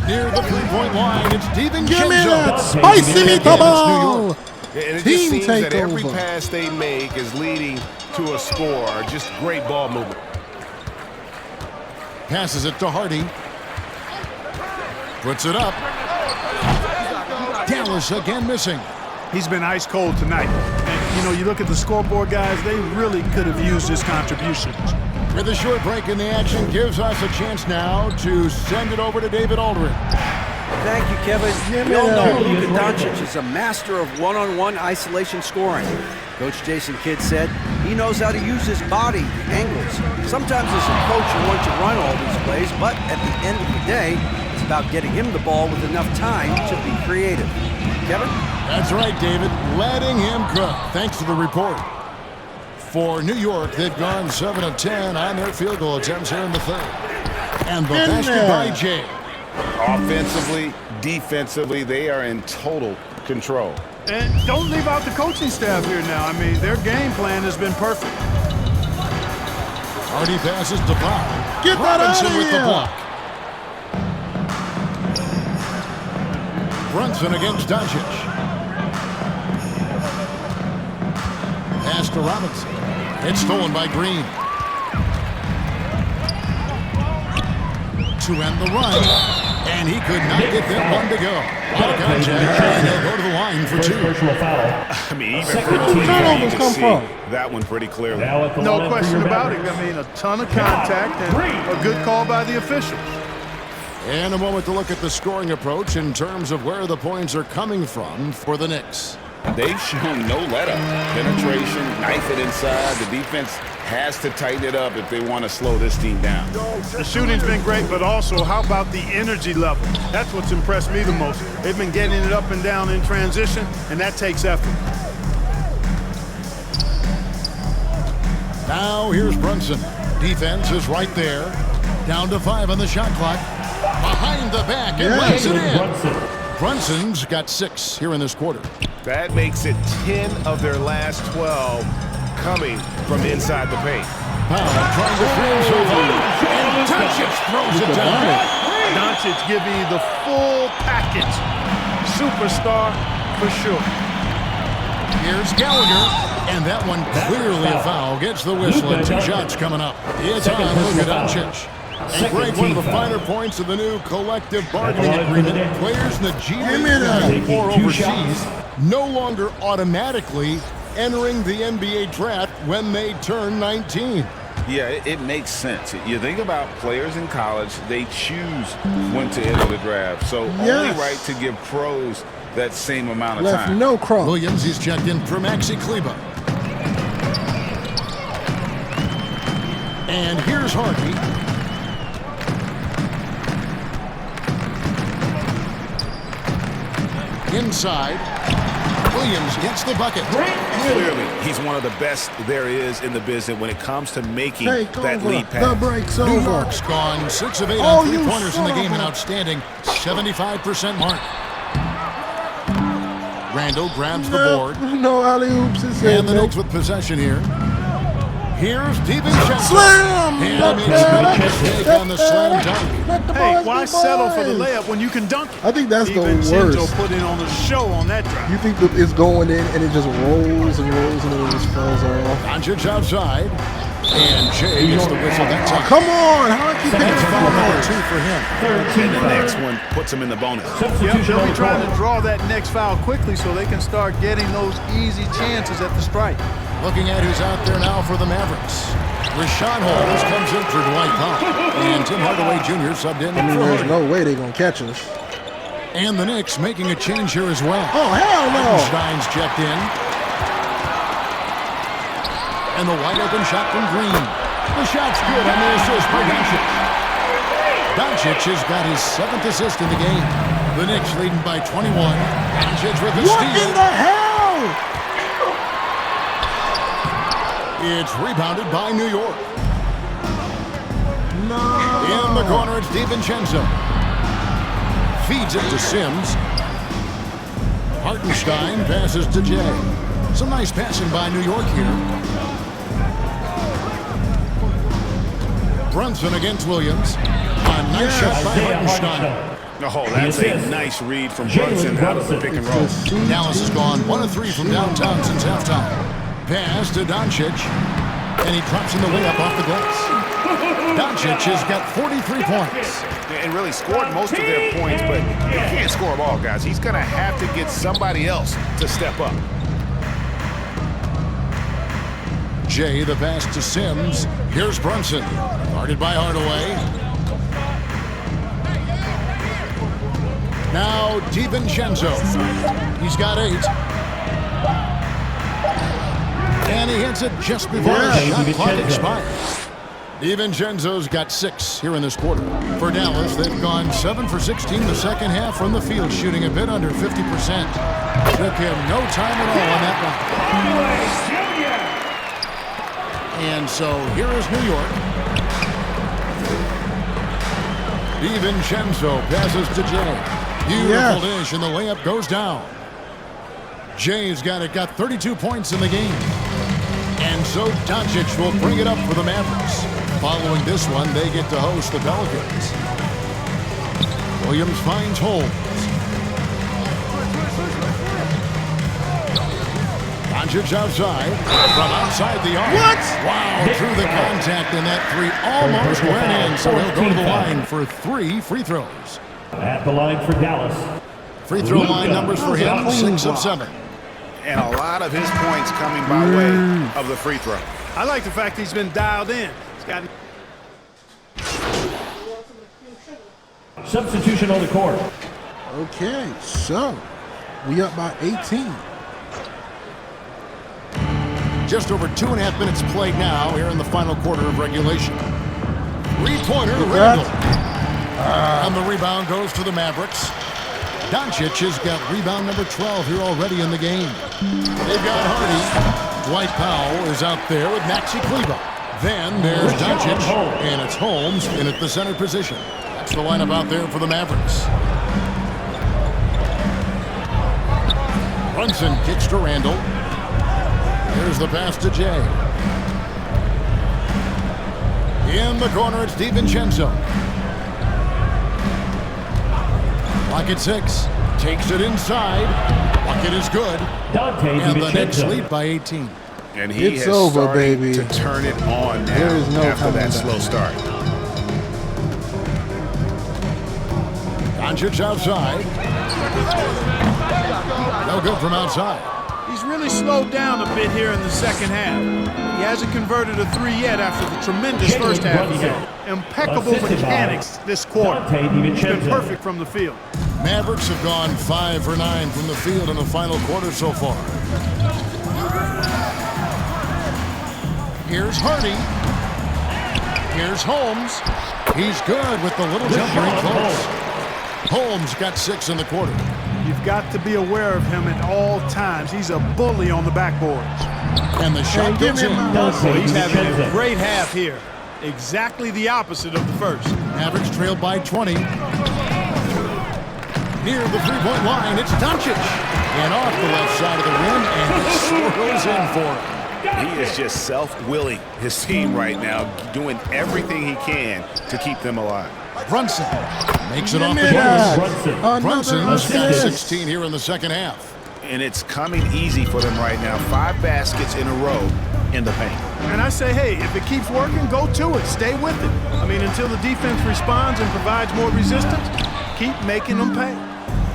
[SPEAKER 1] Near the 3-point line, it's DiVincenzo.
[SPEAKER 2] Give me that spicy meatball.
[SPEAKER 3] And it just
[SPEAKER 2] Team
[SPEAKER 3] seems that every
[SPEAKER 2] takeover.
[SPEAKER 3] pass they make is leading to a score. Just great ball movement.
[SPEAKER 1] Passes it to Hardy. Puts it up. Dallas again missing.
[SPEAKER 4] He's been ice cold tonight. And, you know, you look at the scoreboard, guys, they really could have used his contributions.
[SPEAKER 1] With a short break in the action, gives us a chance now to send it over to David Aldridge.
[SPEAKER 6] Thank you, Kevin. We all know Luka Doncic is a master of one-on-one isolation scoring. Coach Jason Kidd said he knows how to use his body, the angles. Sometimes as a coach you want to run all these plays, but at the end of the day, it's about getting him the ball with enough time to be creative. Kevin?
[SPEAKER 1] That's right, David. Letting him cook. Thanks to the report. For New York, they've gone 7 of 10 on their field goal attempts here in the third. And the basket by Jay.
[SPEAKER 3] Offensively, defensively, they are in total control.
[SPEAKER 4] And don't leave out the coaching staff here now. I mean, their game plan has been perfect.
[SPEAKER 1] Hardy passes to Powell.
[SPEAKER 2] Get that
[SPEAKER 1] Robinson
[SPEAKER 2] out of
[SPEAKER 1] with the
[SPEAKER 2] here.
[SPEAKER 1] block. Brunson against Doncic. Pass to Robinson. It's stolen by Green. To end the run. And he could not get that one to go. Out of contact, and he'll go to the line for 2.
[SPEAKER 5] Personal foul.
[SPEAKER 3] I mean, even
[SPEAKER 5] Second
[SPEAKER 3] from the
[SPEAKER 5] team.
[SPEAKER 3] TV,
[SPEAKER 2] Turnovers
[SPEAKER 3] you
[SPEAKER 2] come
[SPEAKER 3] can see
[SPEAKER 2] from?
[SPEAKER 3] that one pretty clearly.
[SPEAKER 5] Now at the
[SPEAKER 4] No
[SPEAKER 5] line
[SPEAKER 4] question
[SPEAKER 5] for your
[SPEAKER 4] about it.
[SPEAKER 5] Mavericks.
[SPEAKER 4] I mean, a ton of contact and a good call by the officials.
[SPEAKER 1] And a moment to look at the scoring approach in terms of where the points are coming from for the Knicks.
[SPEAKER 3] They've shown no let-up. Penetration, knife it inside. The defense has to tighten it up if they want to slow this team down.
[SPEAKER 4] The shooting's been great, but also how about the energy level? That's what's impressed me the most. They've been getting it up and down in transition, and that takes effort.
[SPEAKER 1] Now here's Brunson. Defense is right there. Down to 5 on the shot clock. Behind the back and lays it in. Brunson's got 6 here in this quarter.
[SPEAKER 3] That makes it 10 of their last 12 coming from inside the paint.
[SPEAKER 1] Powell trying to finish over. And Doncic throws it down.
[SPEAKER 4] Doncic giving you the full package. Superstar for sure.
[SPEAKER 1] Here's Gallagher. And that one clearly a foul. Gets the whistle and 2 shots coming up. It's on Luka Doncic. And Greg, one of the finer points of the new collective bargaining agreement, players in the G League or overseas no longer automatically entering the NBA draft when they turn 19.
[SPEAKER 3] Yeah, it makes sense. You think about players in college, they choose when to enter the draft. So only right to give pros that same amount of time.
[SPEAKER 2] No cross.
[SPEAKER 1] Williams, he's checked in for Maxi Kleber. And here's Hardy. Inside, Williams gets the bucket.
[SPEAKER 3] Clearly, he's one of the best there is in the business when it comes to making that lead pass.
[SPEAKER 2] The break's over.
[SPEAKER 1] New York's gone 6 of 8 on 3-pointers in the game, an outstanding 75% mark. Randle grabs the board.
[SPEAKER 2] No alley-oops.
[SPEAKER 1] And the Knicks with possession here. Here's DiVincenzo.
[SPEAKER 2] Slam!
[SPEAKER 1] And he makes no mistake on the slam dunk.
[SPEAKER 4] Hey, why settle for the layup when you can dunk it?
[SPEAKER 2] I think that's the
[SPEAKER 4] DiVincenzo
[SPEAKER 2] worst.
[SPEAKER 4] put in on the show on that drive.
[SPEAKER 2] You think that it's going in and it just rolls and rolls and then it just falls off.
[SPEAKER 1] Doncic outside. And Jay gets the whistle that time.
[SPEAKER 2] Come on, how can you pick
[SPEAKER 1] That's
[SPEAKER 2] a
[SPEAKER 1] foul
[SPEAKER 2] foul?
[SPEAKER 1] number 2 for him.
[SPEAKER 3] And the next one puts him in the bonus.
[SPEAKER 4] Yep, they'll be trying to draw that next foul quickly so they can start getting those easy chances at the strike.
[SPEAKER 1] Looking at who's out there now for the Mavericks. Rashawn Holmes comes in for Dwight Powell. And Tim Hardaway Jr. subbed in for
[SPEAKER 2] There's
[SPEAKER 1] Hardy.
[SPEAKER 2] no way they're going to catch us.
[SPEAKER 1] And the Knicks making a change here as well.
[SPEAKER 2] Oh, hell no.
[SPEAKER 1] Stein's checked in. And the wide open shot from Green. The shot's good on the assist by Doncic. Doncic has got his 7th assist in the game. The Knicks leading by 21. Doncic with the
[SPEAKER 2] What
[SPEAKER 1] steal.
[SPEAKER 2] in the hell?
[SPEAKER 1] It's rebounded by New York.
[SPEAKER 2] No.
[SPEAKER 1] In the corner, it's DiVincenzo. Feeds it to Sims. Hartenstein passes to Jay. Some nice passing by New York here. Brunson against Williams. A nice shot by Hartenstein.
[SPEAKER 3] Oh, that's a nice read from Brunson out of the pick and roll.
[SPEAKER 1] Dallas has gone 1 of 3 from downtown since halftime. Pass to Doncic. And he drops in the layup off the glass. Doncic has got 43 points.
[SPEAKER 3] And really scored most of their points, but he can't score them all, guys. He's going to have to get somebody else to step up.
[SPEAKER 1] Jay, the pass to Sims. Here's Brunson. Guarded by Hardaway. Now DiVincenzo. He's got 8. And he hits it just before the shot clock expires. DiVincenzo's got 6 here in this quarter. For Dallas, they've gone 7 for 16 the second half from the field, shooting a bit under 50%. Took him no time at all on that one. And so here is New York. DiVincenzo passes to Jay. Beautiful dish, and the layup goes down. Jay's got 32 points in the game. And so Doncic will bring it up for the Mavericks. Following this one, they get to host the Pelicans. Williams finds Holmes. Doncic outside. From outside the arc.
[SPEAKER 2] What?
[SPEAKER 1] Wow, through the contact, and that 3 almost went in. So he'll go to the line for 3 free throws.
[SPEAKER 5] At the line for Dallas.
[SPEAKER 1] Free throw line numbers for him, 6 of 7.
[SPEAKER 3] And a lot of his points coming by way of the free throw.
[SPEAKER 4] I like the fact he's been dialed in. He's got
[SPEAKER 5] Substitution on the court.
[SPEAKER 2] Okay, so we up by 18.
[SPEAKER 1] Just over 2.5 minutes played now here in the final quarter of regulation. Three-pointer, Randle. And the rebound goes to the Mavericks. Doncic has got rebound number 12 here already in the game. They've got Hardy. Dwight Powell is out there with Maxi Kleber. Then there's Doncic, and it's Holmes in at the center position. That's the lineup out there for the Mavericks. Brunson kicks to Randle. Here's the pass to Jay. In the corner, it's DiVincenzo. Clock at 6. Takes it inside. Bucket is good.
[SPEAKER 5] Donte
[SPEAKER 1] And the Knicks
[SPEAKER 5] DiVincenzo.
[SPEAKER 1] lead by 18.
[SPEAKER 3] And he
[SPEAKER 2] It's
[SPEAKER 3] has
[SPEAKER 2] over,
[SPEAKER 3] started
[SPEAKER 2] baby.
[SPEAKER 3] to turn it on now
[SPEAKER 2] There is no
[SPEAKER 3] after
[SPEAKER 2] coming
[SPEAKER 3] that
[SPEAKER 2] back.
[SPEAKER 3] slow start.
[SPEAKER 1] Doncic outside. No good from outside.
[SPEAKER 4] He's really slowed down a bit here in the second half. He hasn't converted a three yet after the tremendous
[SPEAKER 5] Jalen
[SPEAKER 4] first half he
[SPEAKER 5] Brunson.
[SPEAKER 4] had. Impeccable
[SPEAKER 5] Assisted by
[SPEAKER 4] mechanics this quarter.
[SPEAKER 5] Donte
[SPEAKER 4] He's been
[SPEAKER 5] DiVincenzo.
[SPEAKER 4] perfect from the field.
[SPEAKER 1] Mavericks have gone 5 for 9 from the field in the final quarter so far. Here's Hardy. Here's Holmes. He's good with the little jumper in close. Holmes got 6 in the quarter.
[SPEAKER 4] You've got to be aware of him at all times. He's a bully on the backboards.
[SPEAKER 1] And the shot
[SPEAKER 2] give
[SPEAKER 1] goes
[SPEAKER 2] me
[SPEAKER 1] in.
[SPEAKER 2] my-
[SPEAKER 5] Donte
[SPEAKER 4] He's having a
[SPEAKER 5] DiVincenzo.
[SPEAKER 4] great half here. Exactly the opposite of the first.
[SPEAKER 1] Mavericks trailed by 20. Near the three-point line, it's Doncic. And off the left side of the rim, and it swirls in for him.
[SPEAKER 3] He is just self-willing his team right now, doing everything he can to keep them alive.
[SPEAKER 1] Brunson makes it off the
[SPEAKER 2] Give me that.
[SPEAKER 1] glass.
[SPEAKER 5] Brunson.
[SPEAKER 1] Brunson's got
[SPEAKER 2] assist.
[SPEAKER 1] 16 here in the second half.
[SPEAKER 3] And it's coming easy for them right now. 5 baskets in a row in the paint.
[SPEAKER 4] And I say, hey, if it keeps working, go to it. Stay with it. I mean, until the defense responds and provides more resistance, keep making them pay.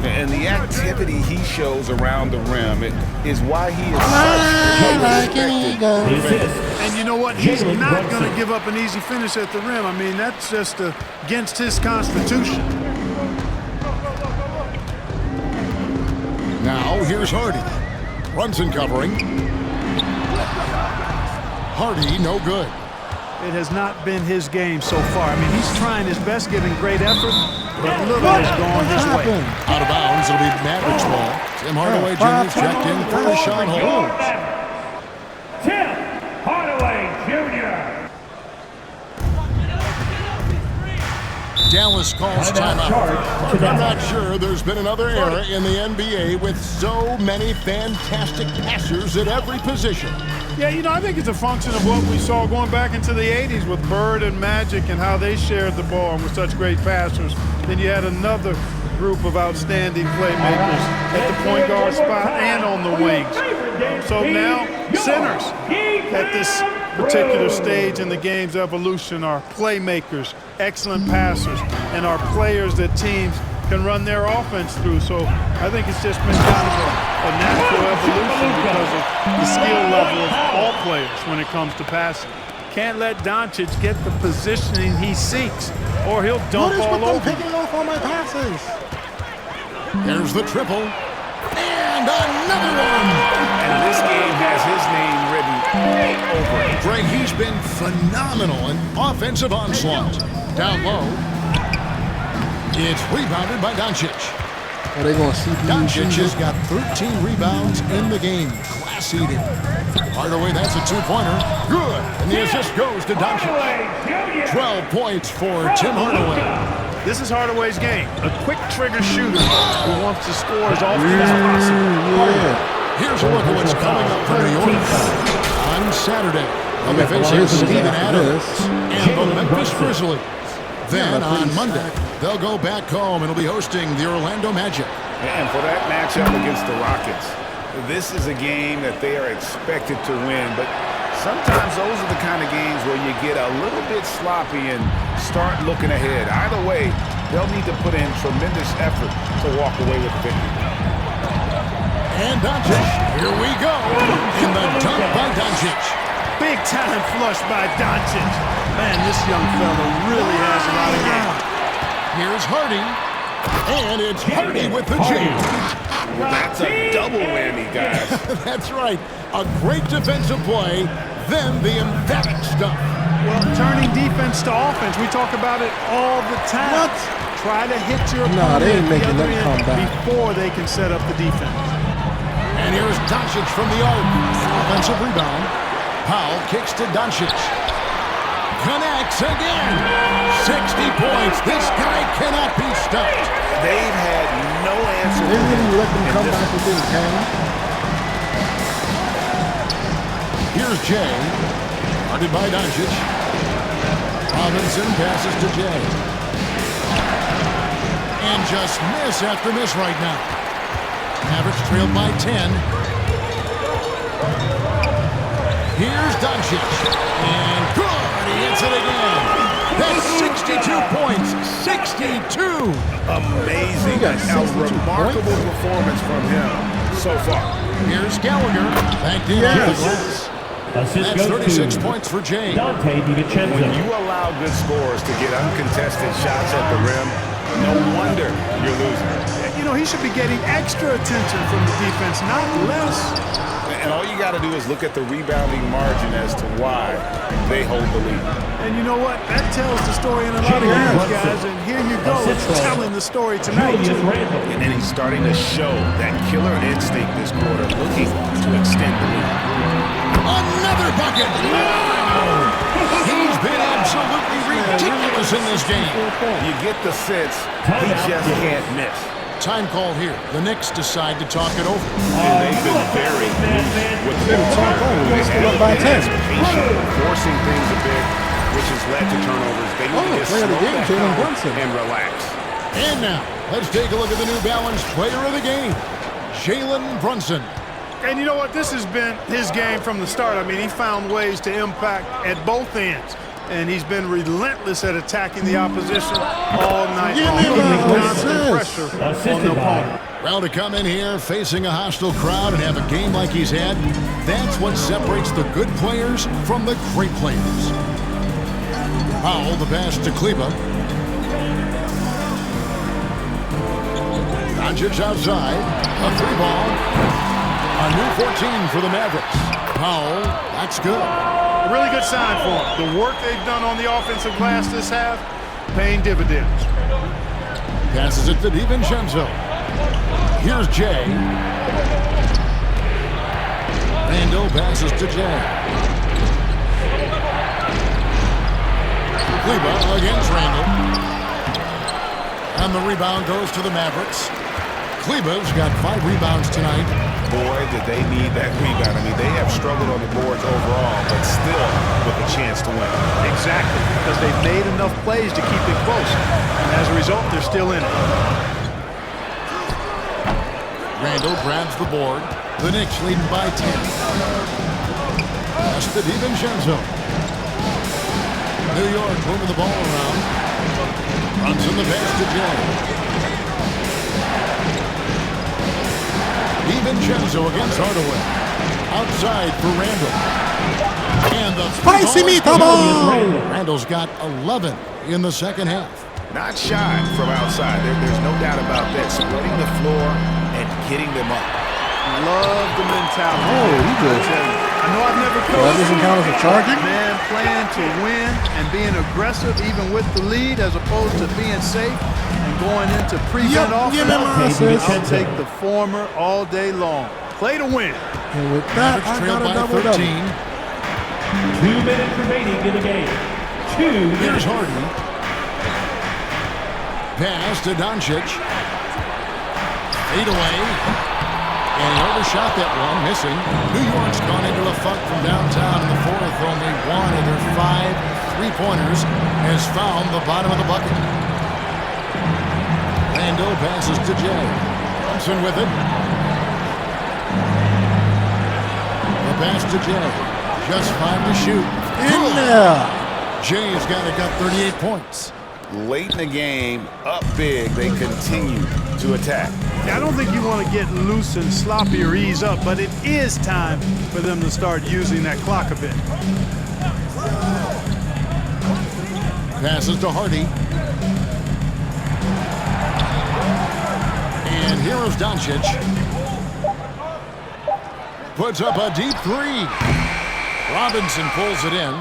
[SPEAKER 3] And the activity he shows around the rim is why he is such a
[SPEAKER 2] like an
[SPEAKER 3] respected
[SPEAKER 2] eagle.
[SPEAKER 5] The assist.
[SPEAKER 4] And you know what? He's
[SPEAKER 5] Jalen
[SPEAKER 4] not going
[SPEAKER 5] Brunson.
[SPEAKER 4] to give up an easy finish at the rim. I mean, that's just against his constitution.
[SPEAKER 1] Now here's Hardy. Brunson covering. Hardy, no good.
[SPEAKER 4] It has not been his game so far. I mean, he's trying his best, giving great effort, but little is going his way.
[SPEAKER 1] Out of bounds, it'll be Mavericks ball. Tim Hardaway Jr. checked in for Sean Holmes.
[SPEAKER 5] Tim Hardaway Jr.
[SPEAKER 1] Dallas calls
[SPEAKER 5] Timeout
[SPEAKER 1] timeout.
[SPEAKER 5] charge to
[SPEAKER 1] I'm
[SPEAKER 5] Dallas.
[SPEAKER 1] not sure there's been another era in the NBA with so many fantastic passers at every position.
[SPEAKER 4] Yeah, you know, I think it's a function of what we saw going back into the 80s with Bird and Magic and how they shared the ball and were such great passers. Then you had another group of outstanding playmakers at the point guard spot and on the wings. So now, centers at this particular stage in the game's evolution are playmakers, excellent passers, and are players that teams can run their offense through. So I think it's just been kind of a natural evolution because of the skill level of all players when it comes to passing. Can't let Doncic get the positioning he seeks, or he'll dump all over.
[SPEAKER 2] Picking off all my passes.
[SPEAKER 1] There's the triple. And another one.
[SPEAKER 3] And this game has his name written all over it.
[SPEAKER 1] Greg, he's been phenomenal in offensive onslaught. Down low. It's rebounded by Doncic.
[SPEAKER 2] Are they going to see
[SPEAKER 1] Doncic has got 13 rebounds in the game. Class eating. Hardaway, that's a two-pointer. Good. And the assist goes to Doncic. 12 points for Tim Hardaway.
[SPEAKER 4] This is Hardaway's game, a quick trigger shooter who wants to score as often as possible.
[SPEAKER 2] Yeah.
[SPEAKER 1] Here's a look at what's coming up for New York. On Saturday, they'll be facing Steven Adams and the Memphis Grizzlies. Then on Monday, they'll go back home and will be hosting the Orlando Magic.
[SPEAKER 3] And for that matchup against the Rockets, this is a game that they are expected to win, but sometimes those are the kind of games where you get a little bit sloppy and start looking ahead. Either way, they'll need to put in tremendous effort to walk away with the victory.
[SPEAKER 1] And Doncic, here we go. In the dunk by Doncic.
[SPEAKER 4] Big time flush by Doncic. Man, this young fella really has a lot of game.
[SPEAKER 1] Here's Hardy. And it's Hardy with the jam.
[SPEAKER 3] That's a double whammy, guys.
[SPEAKER 1] That's right. A great defensive play, then the emphatic stuff.
[SPEAKER 4] Well, turning defense to offense, we talk about it all the time.
[SPEAKER 2] What?
[SPEAKER 4] Try to hit your
[SPEAKER 2] Nah, they ain't
[SPEAKER 4] opponent
[SPEAKER 2] making
[SPEAKER 4] the
[SPEAKER 2] them
[SPEAKER 4] other
[SPEAKER 2] come
[SPEAKER 4] end
[SPEAKER 2] back.
[SPEAKER 4] before they can set up the defense.
[SPEAKER 1] And here's Doncic from the arc. Offensive rebound. Powell kicks to Doncic. Connects again. 60 points. This guy cannot be stopped.
[SPEAKER 3] They've had no answer.
[SPEAKER 2] They really let them come back with this game.
[SPEAKER 1] Here's Jay. Guarded by Doncic. Robinson passes to Jay. And just miss after miss right now. Mavericks trailed by 10. Here's Doncic. And good. He hits it again. That's 62 points. 62.
[SPEAKER 3] Amazing. A remarkable performance from him so far.
[SPEAKER 1] Here's Gallagher. Thank you.
[SPEAKER 2] Yes.
[SPEAKER 5] Assist
[SPEAKER 1] That's
[SPEAKER 5] goes
[SPEAKER 1] 36
[SPEAKER 5] to
[SPEAKER 1] points for Jay.
[SPEAKER 5] Donte divincenzo.
[SPEAKER 3] When you allow good scorers to get uncontested shots at the rim, no wonder you're losing.
[SPEAKER 4] You know, he should be getting extra attention from the defense, not less.
[SPEAKER 3] And all you got to do is look at the rebounding margin as to why they hold the lead.
[SPEAKER 4] And you know what? That tells the story in a lot of
[SPEAKER 5] Jalen
[SPEAKER 4] ways, guys. And here you go,
[SPEAKER 5] Assist rate.
[SPEAKER 4] telling the story tonight.
[SPEAKER 5] Julius Randle.
[SPEAKER 3] And then he's starting to show that killer instinct this quarter, looking to extend the lead.
[SPEAKER 1] Another bucket. Wow. He's been absolutely ridiculous in this game.
[SPEAKER 3] You get the sense he just can't miss.
[SPEAKER 1] Time call here. The Knicks decide to talk it over.
[SPEAKER 3] And they've been very loose with the ball.
[SPEAKER 2] They're still up by 10.
[SPEAKER 3] Patient, forcing things a bit, which has led to turnovers. They need to just
[SPEAKER 2] player of the
[SPEAKER 3] slow
[SPEAKER 2] game,
[SPEAKER 3] that
[SPEAKER 2] Jalen
[SPEAKER 3] down
[SPEAKER 2] Brunson.
[SPEAKER 3] and relax.
[SPEAKER 1] And now, let's take a look at the New Balance player of the game, Jalen Brunson.
[SPEAKER 4] And you know what? This has been his game from the start. I mean, he found ways to impact at both ends. And he's been relentless at attacking the opposition all night
[SPEAKER 2] Give
[SPEAKER 4] long.
[SPEAKER 2] me
[SPEAKER 4] Putting
[SPEAKER 2] that
[SPEAKER 4] constant
[SPEAKER 2] assist.
[SPEAKER 4] pressure on
[SPEAKER 5] Assisted
[SPEAKER 4] the
[SPEAKER 5] by
[SPEAKER 4] opponent.
[SPEAKER 1] Well, to come in here facing a hostile crowd and have a game like he's had, that's what separates the good players from the great players. Powell, the pass to Kleba. Doncic outside. A three ball. A new 14 for the Mavericks. Powell, that's good.
[SPEAKER 4] A really good sign for him. The work they've done on the offensive glass this half, paying dividends.
[SPEAKER 1] Passes it to DiVincenzo. Here's Jay. Randle passes to Jay. Kleba against Randle. And the rebound goes to the Mavericks. Kleba's got 5 rebounds tonight.
[SPEAKER 3] Boy, did they need that rebound. I mean, they have struggled on the boards overall, but still with a chance to win.
[SPEAKER 4] Exactly, because they've made enough plays to keep it close. And as a result, they're still in it.
[SPEAKER 1] Randle grabs the board. The Knicks leading by 10. Pass to DiVincenzo. New York moving the ball around. Runs in the pass to Jay. DiVincenzo against Hardaway. Outside for Randle. And the
[SPEAKER 2] Spicy meatball!
[SPEAKER 1] Randle's got 11 in the second half.
[SPEAKER 3] Not shy from outside. There's no doubt about that. Spreading the floor and getting them up.
[SPEAKER 4] Love the mentality.
[SPEAKER 2] Oh, he just...
[SPEAKER 4] I know I've never
[SPEAKER 2] Well, that doesn't count as a charging?
[SPEAKER 4] Man playing to win and being aggressive even with the lead as opposed to being safe and going into prevent
[SPEAKER 2] Give me my
[SPEAKER 4] offense.
[SPEAKER 2] assist.
[SPEAKER 4] I'll take the former all day long. Play to win.
[SPEAKER 2] And with that,
[SPEAKER 1] Mavericks
[SPEAKER 2] I
[SPEAKER 1] trail
[SPEAKER 2] got a
[SPEAKER 1] by
[SPEAKER 2] double-double.
[SPEAKER 1] 13.
[SPEAKER 5] 2 minutes remaining in the game. 2
[SPEAKER 1] Here's
[SPEAKER 5] minutes.
[SPEAKER 1] Harden. Pass to Doncic. 8 away. And he overshot that one, missing. New York's gone into a funk from downtown in the fourth. Only one of their 5 3-pointers has found the bottom of the bucket. Randle passes to Jay. Brunson with it. The pass to Jay. Just 5 to shoot.
[SPEAKER 2] In there.
[SPEAKER 1] Jay's got 38 points.
[SPEAKER 3] Late in the game, up big, they continue to attack.
[SPEAKER 4] I don't think you want to get loose and sloppy or ease up, but it is time for them to start using that clock a bit.
[SPEAKER 1] Passes to Hardy. Doncic. Puts up a deep three. Robinson pulls it in.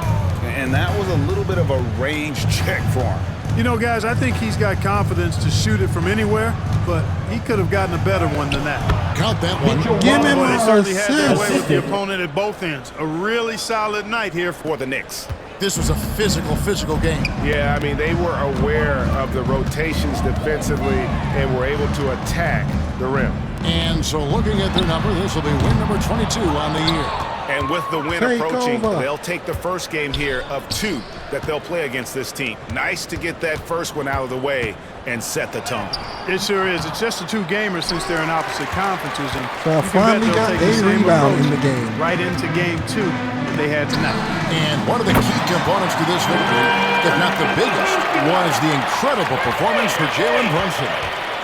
[SPEAKER 3] And that was a little bit of a range check for him.
[SPEAKER 4] You know, guys, I think he's got confidence to shoot it from anywhere, but he could have gotten a better one than that.
[SPEAKER 1] Count that one.
[SPEAKER 2] Give him
[SPEAKER 4] But he certainly had that way with
[SPEAKER 2] assist.
[SPEAKER 4] the opponent at both ends. A really solid night here
[SPEAKER 3] For the Knicks.
[SPEAKER 1] This was a physical game.
[SPEAKER 3] Yeah, I mean, they were aware of the rotations defensively and were able to attack the rim.
[SPEAKER 1] And so looking at their number, this will be win number 22 on the year.
[SPEAKER 3] And with the win
[SPEAKER 2] Take
[SPEAKER 3] approaching,
[SPEAKER 2] over.
[SPEAKER 3] they'll take the first game here of 2 that they'll play against this team. Nice to get that first one out of the way and set the tone.
[SPEAKER 4] It sure is. It's just a 2-gamer since they're in opposite conferences. And
[SPEAKER 2] So
[SPEAKER 4] you can bet
[SPEAKER 2] finally
[SPEAKER 4] they'll
[SPEAKER 2] got
[SPEAKER 4] take the
[SPEAKER 2] a
[SPEAKER 4] same
[SPEAKER 2] rebound
[SPEAKER 4] approach
[SPEAKER 2] in the game.
[SPEAKER 4] right into game 2 that they had tonight.
[SPEAKER 1] And one of the key components to this victory, if not the biggest, was the incredible performance for Jalen Brunson.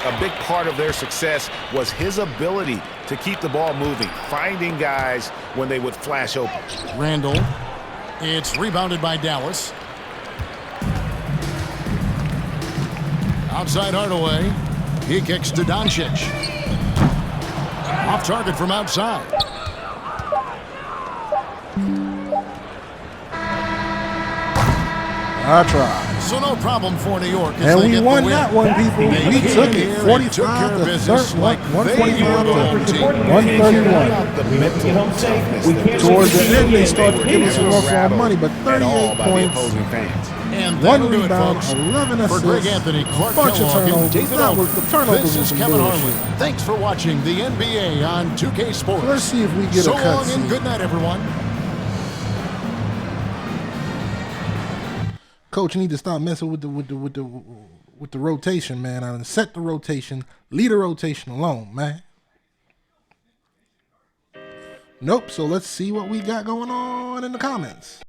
[SPEAKER 3] A big part of their success was his ability to keep the ball moving, finding guys when they would flash open.
[SPEAKER 1] Randle. It's rebounded by Dallas. Outside Hardaway. He kicks to Doncic. Off target from outside.
[SPEAKER 2] I tried.
[SPEAKER 1] So no problem for New York. As
[SPEAKER 2] And
[SPEAKER 1] they
[SPEAKER 2] we
[SPEAKER 1] get
[SPEAKER 2] won
[SPEAKER 1] the win.
[SPEAKER 2] that one, people.
[SPEAKER 1] They
[SPEAKER 2] We
[SPEAKER 1] came
[SPEAKER 2] took
[SPEAKER 1] here
[SPEAKER 2] it
[SPEAKER 1] and
[SPEAKER 2] 45
[SPEAKER 1] took care of
[SPEAKER 2] to
[SPEAKER 1] business
[SPEAKER 2] 30,
[SPEAKER 1] like
[SPEAKER 2] 125
[SPEAKER 1] they were the home
[SPEAKER 2] to
[SPEAKER 1] team.
[SPEAKER 2] 131.
[SPEAKER 3] The mental toughness that
[SPEAKER 2] Towards the
[SPEAKER 3] was
[SPEAKER 2] end, they
[SPEAKER 3] never
[SPEAKER 2] started to give us a run for our
[SPEAKER 3] rattled
[SPEAKER 2] money, but
[SPEAKER 3] at all
[SPEAKER 2] 38
[SPEAKER 3] by the
[SPEAKER 2] points,
[SPEAKER 3] opposing fans.
[SPEAKER 1] And
[SPEAKER 2] 1
[SPEAKER 1] that'll do it,
[SPEAKER 2] rebound,
[SPEAKER 1] folks.
[SPEAKER 2] 11
[SPEAKER 1] For Greg
[SPEAKER 2] assists,
[SPEAKER 1] Anthony, Clark
[SPEAKER 2] bunch of
[SPEAKER 1] Kellogg, and
[SPEAKER 2] turnovers.
[SPEAKER 1] David
[SPEAKER 2] That was
[SPEAKER 1] Aldridge.
[SPEAKER 2] the turnovers.
[SPEAKER 1] This
[SPEAKER 2] was
[SPEAKER 1] is
[SPEAKER 2] some
[SPEAKER 1] Kevin
[SPEAKER 2] bullshit.
[SPEAKER 1] Harlan. Thanks for watching the NBA on 2K Sports.
[SPEAKER 2] Let's see if we get
[SPEAKER 1] so
[SPEAKER 2] a cut
[SPEAKER 1] long and
[SPEAKER 2] scene.
[SPEAKER 1] good night, everyone.
[SPEAKER 2] Coach, you need to stop messing with the rotation, man. I set the rotation, leave the rotation alone, man. Nope. So let's see what we got going on in the comments.